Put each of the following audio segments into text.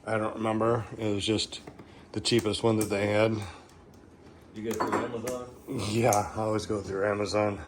I don't remember. It was just the cheapest one that they had. You get it from Amazon? Yeah, I always go through Amazon.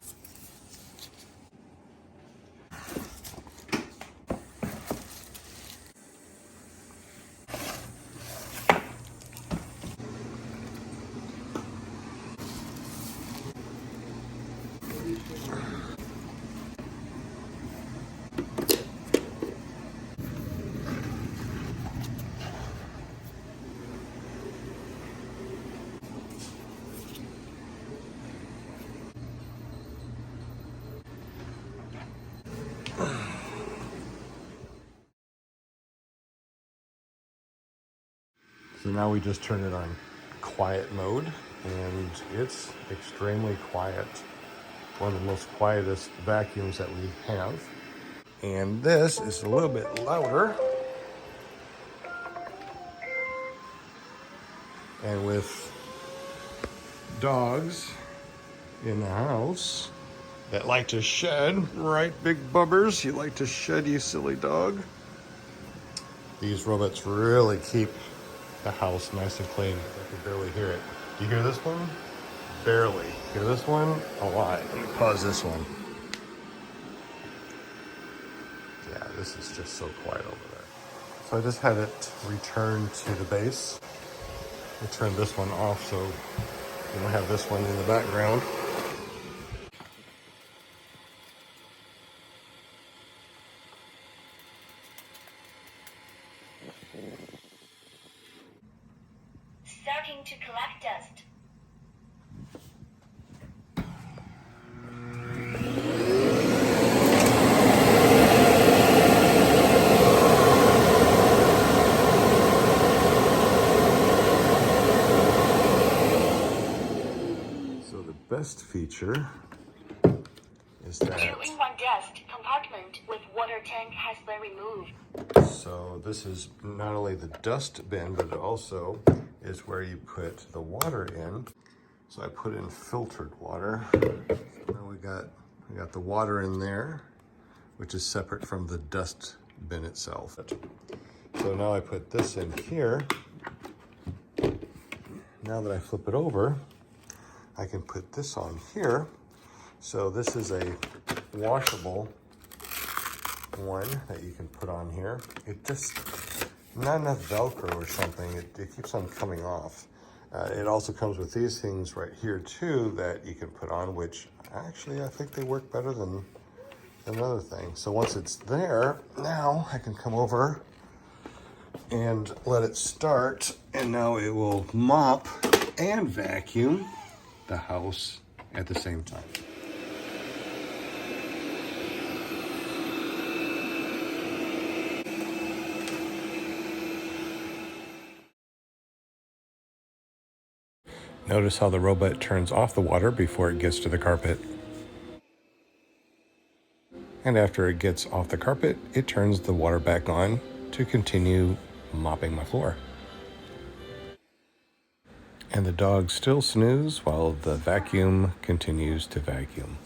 So now we just turn it on quiet mode, and it's extremely quiet. One of the most quietest vacuums that we have. And this is a little bit louder. And with dogs in the house that like to shed, right, big bubbers? You like to shed, you silly dog. These robots really keep the house nice and clean. I can barely hear it. Do you hear this one? Barely. Hear this one? A lot. Let me pause this one. Yeah, this is just so quiet over there. So I just had it return to the base. I turned this one off so you don't have this one in the background. Starting to collect dust. So the best feature is that 2-in-1 dust compartment with water tank has been removed. so this is not only the dust bin, but it also is where you put the water in. So I put in filtered water. So now we got the water in there, which is separate from the dust bin itself. So now I put this in here. Now that I flip it over, I can put this on here. So this is a washable one that you can put on here. It just, not enough Velcro or something. It keeps on coming off. It also comes with these things right here too that you can put on, which actually I think they work better than another thing. So once it's there, now I can come over and let it start, and now it will mop and vacuum the house at the same time. Notice how the robot turns off the water before it gets to the carpet. And after it gets off the carpet, it turns the water back on to continue mopping my floor. And the dogs still snooze while the vacuum continues to vacuum.